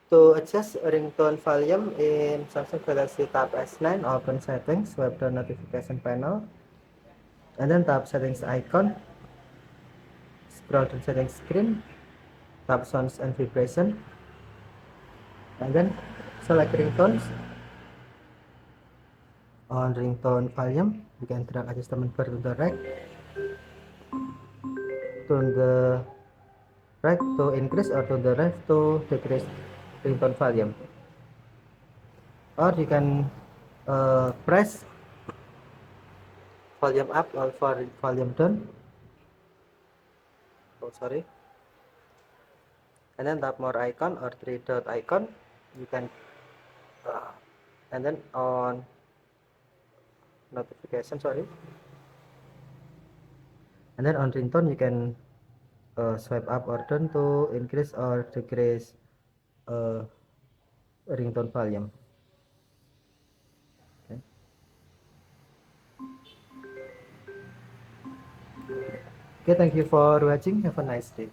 To adjust ringtone volume in Samsung Galaxy, tap S9, open settings, swipe the notification panel, and then tap settings icon, scroll to settings screen, tap sounds and vibration, and then select ringtones. On ringtone volume, you can drag adjustment bar to the right, to the right to increase, or to the left to decrease ringtone volume. Or you can press volume up or volume down. Oh, sorry. And then tap more icon or three dot icon. You can and then on notification, sorry. And then on ringtone, you can swipe up or down to increase or decrease uh, ringtone volume. Okay. Okay, thank you for watching. Have a nice day.